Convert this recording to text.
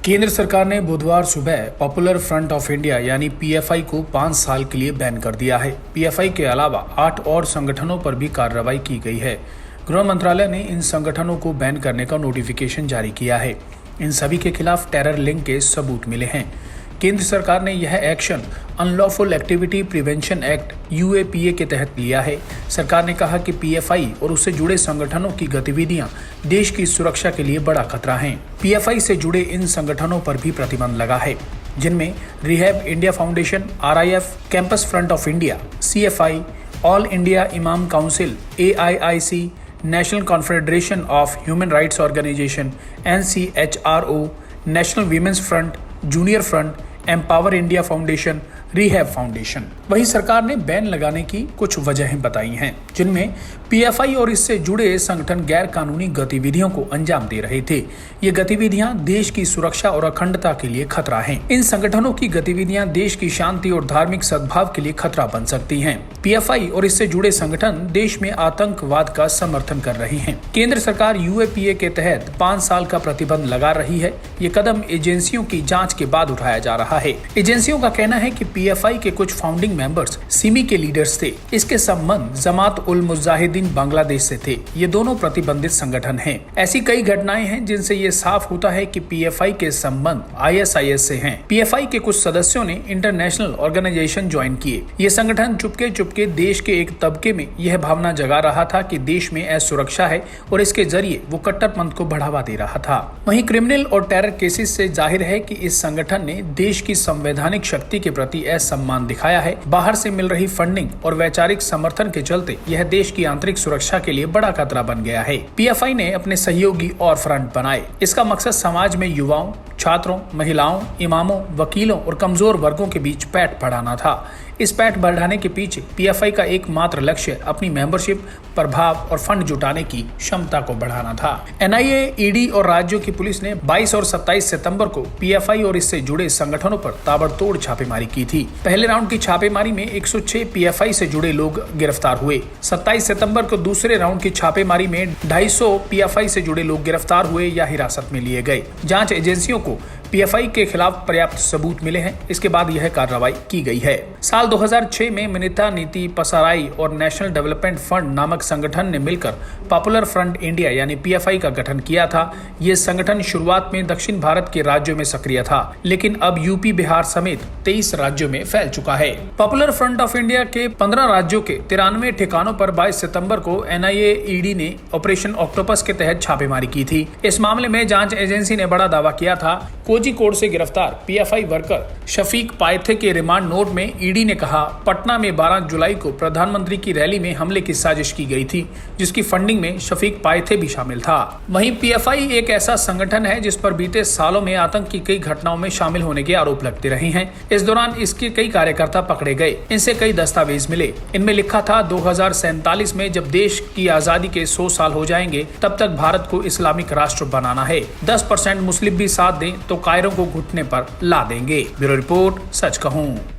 केंद्र सरकार ने बुधवार सुबह पॉपुलर फ्रंट ऑफ इंडिया यानी पीएफआई को 5 साल के लिए बैन कर दिया है। पीएफआई के अलावा 8 और संगठनों पर भी कार्रवाई की गई है। गृह मंत्रालय ने इन संगठनों को बैन करने का नोटिफिकेशन जारी किया है। इन सभी के खिलाफ टेरर लिंक के सबूत मिले हैं। केंद्र सरकार ने यह action unlawful activity prevention act UAPA के तहत लिया है। सरकार ने कहा कि पीएफआई और उससे जुड़े संगठनों की गतिविधियां देश की सुरक्षा के लिए बड़ा खतरा हैं। पीएफआई से जुड़े इन संगठनों पर भी प्रतिबंध लगा है, जिनमें Rehab India Foundation, RIF, Campus Front of India, CFI, All India Imam Council, AIIC, National Confederation of Human Rights Organisation, NCHRO, National Women's Front, Junior Front, Empower India Foundation, Rehab Foundation. वहीं सरकार ने ban लगाने की कुछ वजहें बताई हैं, जिनमें PFI और इससे जुड़े संगठन गैर कानूनी गतिविधियों को अंजाम दे रहे थे। ये गतिविधियां देश की सुरक्षा और अखंडता के लिए खतरा हैं। इन संगठनों की गतिविधियां देश की शांति और धार्मिक सद्भाव के लिए खतरा बन सकती हैं। पीएफआई और इससे जुड़े संगठन देश में आतंकवाद का समर्थन कर रहे हैं। केंद्र सरकार यूएपीए के तहत 5 साल का प्रतिबंध लगा रही है। ये कदम एजेंसियों की जाँच के बाद उठाया जा रहा है। एजेंसियों का कहना है कि पीएफआई के कुछ फाउंडिंग मेंबर्स सिमी के लीडर्स थे। इसके संबंध जमात उल मुजाहिदीन बांग्लादेश से थे। ये दोनों प्रतिबंधित संगठन हैं। ऐसी कई घटनाएं हैं जिनसे ये साफ होता है कि पीएफआई के संबंध आईएसआईएस से हैं। पीएफआई के कुछ सदस्यों ने इंटरनेशनल ऑर्गेनाइजेशन ज्वाइन किए। ये संगठन चुपके देश के एक तबके में यह भावना जगा रहा था कि देश में असुरक्षा है और इसके जरिए वो कट्टरपंथ को बढ़ावा दे रहा था। वहीं क्रिमिनल और टेरर केसेस से जाहिर है कि इस संगठन ने देश की संवैधानिक शक्ति के प्रति असम्मान दिखाया है। बाहर से मिल रही फंडिंग और वैचारिक समर्थन के चलते यह देश की आंतरिक सुरक्षा के लिए बड़ा खतरा बन गया है। पीएफआई ने अपने सहयोगी और फ्रंट बनाए। इसका मकसद समाज में युवाओं, छात्रों, महिलाओं, इमामों, वकीलों और कमजोर वर्गों के बीच पैठ बढ़ाना था। इस पैठ बढ़ाने के पीछे पीएफआई का एकमात्र लक्ष्य अपनी मेंबरशिप, प्रभाव और फंड जुटाने की क्षमता को बढ़ाना था। एनआईए, ईडी और राज्यों की पुलिस ने 22 और 27 सितंबर को पीएफआई और इससे जुड़े संगठनों पर ताबड़तोड़ छापेमारी की थी। पहले राउंड की छापेमारी में 106 पीएफआई से जुड़े लोग गिरफ्तार हुए। 27 सितंबर को दूसरे राउंड की छापेमारी में 250 पीएफआई से जुड़े लोग गिरफ्तार हुए या हिरासत में लिए गए। जांच एजेंसियों को पीएफआई के खिलाफ पर्याप्त सबूत मिले हैं। इसके बाद यह कार्रवाई की गई है। साल 2006 में मनीता नीति पसाराई और नेशनल डेवलपमेंट फंड नामक संगठन ने मिलकर पॉपुलर फ्रंट इंडिया यानी पीएफआई का गठन किया था। ये संगठन शुरुआत में दक्षिण भारत के राज्यों में सक्रिय था, लेकिन अब यूपी, बिहार समेत 23 राज्यों में फैल चुका है। पॉपुलर फ्रंट ऑफ इंडिया के 15 राज्यों के 93 ठिकानों पर 22 सितंबर को एनआईए, ईडी ने ऑपरेशन ऑक्टोपस के तहत छापेमारी की थी। इस मामले में जांच एजेंसी ने बड़ा दावा किया था। कोझिकोड से गिरफ्तार पीएफआई वर्कर शफीक पायथे के रिमांड नोट में ईडी ने कहा, पटना में 12 जुलाई को प्रधानमंत्री की रैली में हमले की साजिश की गई थी, जिसकी फंडिंग में शफीक पायथे भी शामिल था। वहीं पीएफआई एक ऐसा संगठन है जिस पर बीते सालों में आतंक की कई घटनाओं में शामिल होने के आरोप लगते रहे हैं। इस दौरान इसके कई कार्यकर्ता पकड़े गए। इनसे कई दस्तावेज मिले। इनमें लिखा था 2047 में जब देश की आजादी के 100 साल हो जाएंगे, तब तक भारत को इस्लामिक राष्ट्र बनाना है। 10% मुस्लिम भी साथ दें तो कायरों को घुटने पर ला देंगे। ब्यूरो रिपोर्ट, सच कहूं।